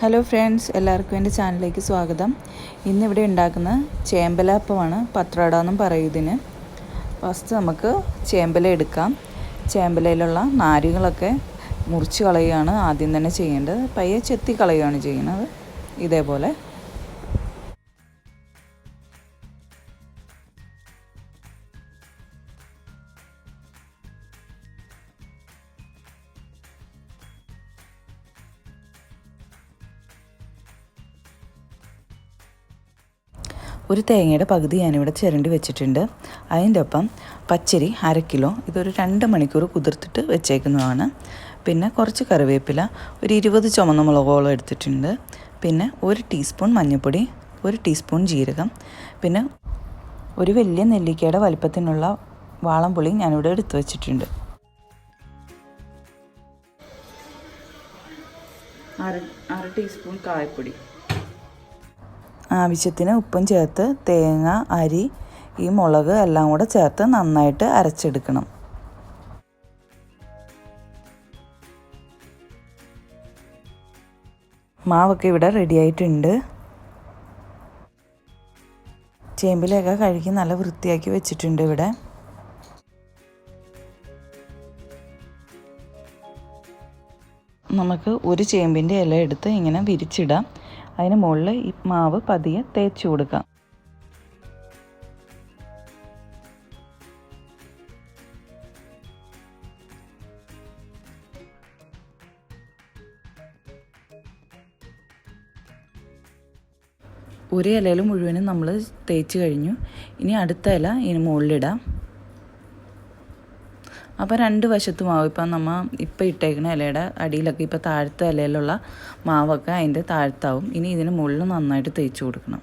Hello friends, എല്ലാവർക്കും എൻ്റെ ചാനലിലേക്ക് സ്വാഗതം. ഇന്നിവിടെ ഉണ്ടാക്കുന്ന ചേമ്പലപ്പമാണ്. പത്രോട എന്നും പറയും ഇതിന്. ഫസ്റ്റ് നമുക്ക് ചേമ്പല എടുക്കാം. ചേമ്പലയിലുള്ള നാരുകളൊക്കെ മുറിച്ച് കളയുകയാണ് ആദ്യം തന്നെ ചെയ്യേണ്ടത്. പയ്യെ ചെത്തി കളയുകയാണ് ചെയ്യുന്നത്. ഇതേപോലെ ഒരു തേങ്ങയുടെ പകുതി ഞാനിവിടെ ചിരണ്ടി വെച്ചിട്ടുണ്ട്. അതിൻ്റെ ഒപ്പം പച്ചരി 1/2 കിലോ, ഇതൊരു 2 മണിക്കൂർ കുതിർത്തിട്ട് വെച്ചേക്കുന്നതാണ്. പിന്നെ കുറച്ച് കറിവേപ്പില, ഒരു 20 ചുവന്ന മുളകോളം എടുത്തിട്ടുണ്ട്. പിന്നെ 1 ടീസ്പൂൺ മഞ്ഞൾപ്പൊടി, 1 ടീസ്പൂൺ ജീരകം, പിന്നെ ഒരു വലിയ നെല്ലിക്കയുടെ വലിപ്പത്തിനുള്ള വാളംപുളി ഞാനിവിടെ എടുത്തു വെച്ചിട്ടുണ്ട്. അര ടീസ്പൂൺ കായപ്പൊടി, ആവശ്യത്തിന് ഉപ്പും ചേർത്ത് തേങ്ങ, അരി, ഈ മുളക് എല്ലാം കൂടെ ചേർത്ത് നന്നായിട്ട് അരച്ചെടുക്കണം. മാവൊക്കെ ഇവിടെ റെഡി ആയിട്ടുണ്ട്. ചേമ്പിലൊക്കെ കഴുകി നല്ല വൃത്തിയാക്കി വെച്ചിട്ടുണ്ട്. ഇവിടെ നമുക്ക് ഒരു ചേമ്പിൻ്റെ ഇല എടുത്ത് ഇങ്ങനെ വിരിച്ചിടാം. അതിന് മുകളിൽ ഈ മാവ് പതിയെ തേച്ച് കൊടുക്കാം. ഒരു ഇലയിൽ മുഴുവനും നമ്മൾ തേച്ച് കഴിഞ്ഞു. ഇനി അടുത്ത ഇല ഇതിന് മുകളിലിടാം. അപ്പോൾ 2 വശത്ത് മാവ്, ഇപ്പം ഇപ്പം ഇട്ടേക്കുന്ന ഇലയുടെ അടിയിലൊക്കെ ഇപ്പോൾ താഴത്തെ ഇലയിലുള്ള മാവൊക്കെ അതിൻ്റെ താഴത്താവും. ഇനി ഇതിന് മുകളിൽ നന്നായിട്ട് തേച്ച് കൊടുക്കണം.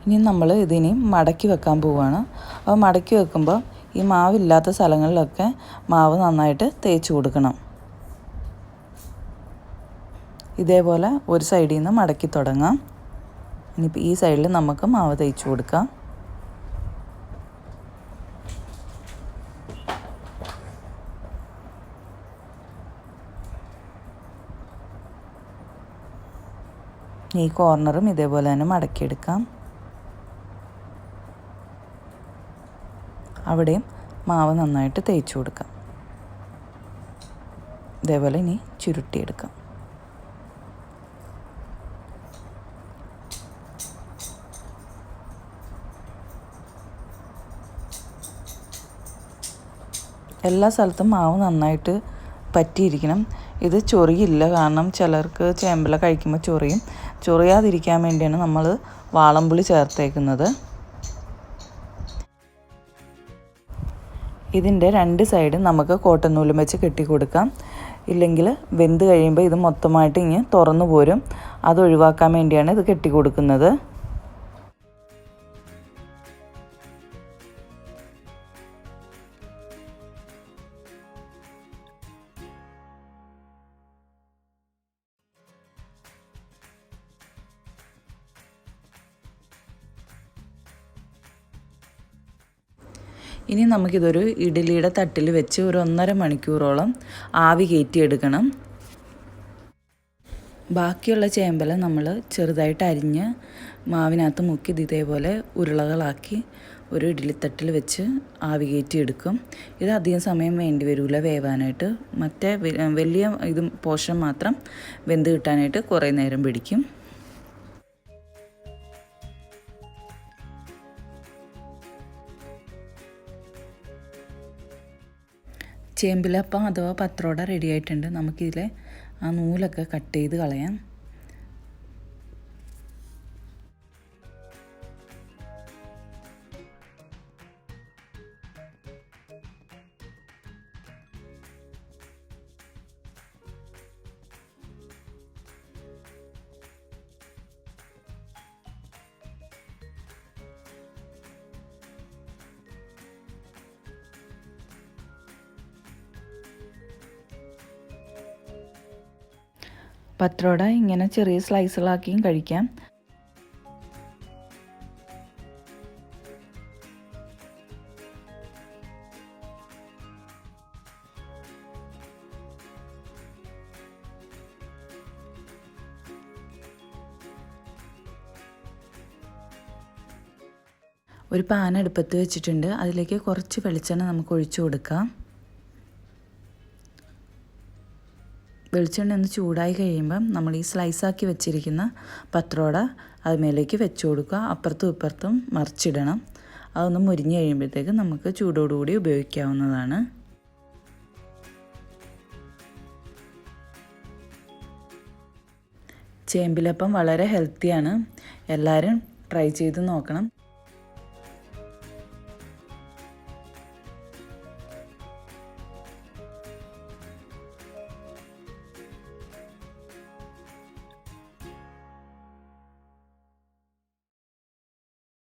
ഇനി നമ്മൾ ഇതിനെ മടക്കി വെക്കാൻ പോവുകയാണ്. അപ്പോൾ മടക്കി വെക്കുമ്പോൾ ഈ മാവില്ലാത്ത സ്ഥലങ്ങളിലൊക്കെ മാവ് നന്നായിട്ട് തേച്ച് കൊടുക്കണം. ഇതേപോലെ ഒരു സൈഡിൽ നിന്ന് മടക്കി തുടങ്ങാം. ഇനിയിപ്പോൾ ഈ സൈഡിൽ നമുക്ക് മാവ് തേച്ച് കൊടുക്കാം. ഈ കോർണറും ഇതേപോലെ തന്നെ മടക്കിയെടുക്കാം. അവിടെയും മാവ് നന്നായിട്ട് തേച്ച് കൊടുക്കാം. ഇതേപോലെ ഇനി ചുരുട്ടിയെടുക്കാം. എല്ലാ സ്ഥലത്തും മാവ് നന്നായിട്ട് പറ്റിയിരിക്കണം. ഇത് ചൊറിയില്ല, കാരണം ചിലർക്ക് ചേമ്പല കഴിക്കുമ്പോൾ ചൊറിയാതിരിക്കാൻ വേണ്ടിയാണ് നമ്മൾ വാളംപുളി ചേർത്തേക്കുന്നത്. ഇതിൻ്റെ 2 സൈഡും നമുക്ക് കോട്ടൺ നൂലും വെച്ച് കെട്ടി കൊടുക്കാം. ഇല്ലെങ്കിൽ വെന്ത് കഴിയുമ്പോൾ ഇത് മൊത്തമായിട്ട് ഇങ്ങനെ തുറന്നു പോരും. അത് ഒഴിവാക്കാൻ വേണ്ടിയാണ് ഇത് കെട്ടി കൊടുക്കുന്നത്. ഇനി നമുക്കിതൊരു ഇഡ്ഡലിയുടെ തട്ടിൽ വെച്ച് ഒരു 1.5 മണിക്കൂറോളം ആവി കയറ്റിയെടുക്കണം. ബാക്കിയുള്ള ചേമ്പല നമ്മൾ ചെറുതായിട്ട് അരിഞ്ഞ് മാവിനകത്ത് മുക്കി ഇതേപോലെ ഉരുളകളാക്കി ഒരു ഇഡ്ഡലിത്തട്ടിൽ വെച്ച് ആവി കയറ്റിയെടുക്കും. ഇത് അധികം സമയം വേണ്ടി വരില്ല വേവാനായിട്ട്. മറ്റേ വലിയ പോർഷൻ മാത്രം വെന്ത് കിട്ടാനായിട്ട് കുറേ നേരം പിടിക്കും. ചേമ്പിലപ്പം അഥവാ പത്രോട റെഡി ആയിട്ടുണ്ട്. നമുക്കിതിലെ ആ നൂലൊക്കെ കട്ട് ചെയ്ത് കളയാം. പത്രോട ഇങ്ങനെ ചെറിയ സ്ലൈസുകളാക്കിയും കഴിക്കാം. ഒരു പാൻ അടുപ്പത്ത് വെച്ചിട്ടുണ്ട്. അതിലേക്ക് കുറച്ച് വെളിച്ചെണ്ണ നമുക്ക് ഒഴിച്ചു കൊടുക്കാം. വെളിച്ചെണ്ണ ഒന്ന് ചൂടായി കഴിയുമ്പം നമ്മൾ ഈ സ്ലൈസാക്കി വെച്ചിരിക്കുന്ന പത്രോട അതിന്മേലേക്ക് വെച്ച് കൊടുക്കുക. അപ്പുറത്തും ഇപ്പുറത്തും മറിച്ചിടണം. അതൊന്ന് മുരിഞ്ഞ് കഴിയുമ്പോഴത്തേക്ക് നമുക്ക് ചൂടോടുകൂടി ഉപയോഗിക്കാവുന്നതാണ്. ചേമ്പിലപ്പം വളരെ ഹെൽത്തിയാണ്. എല്ലാവരും ട്രൈ ചെയ്ത് നോക്കണം.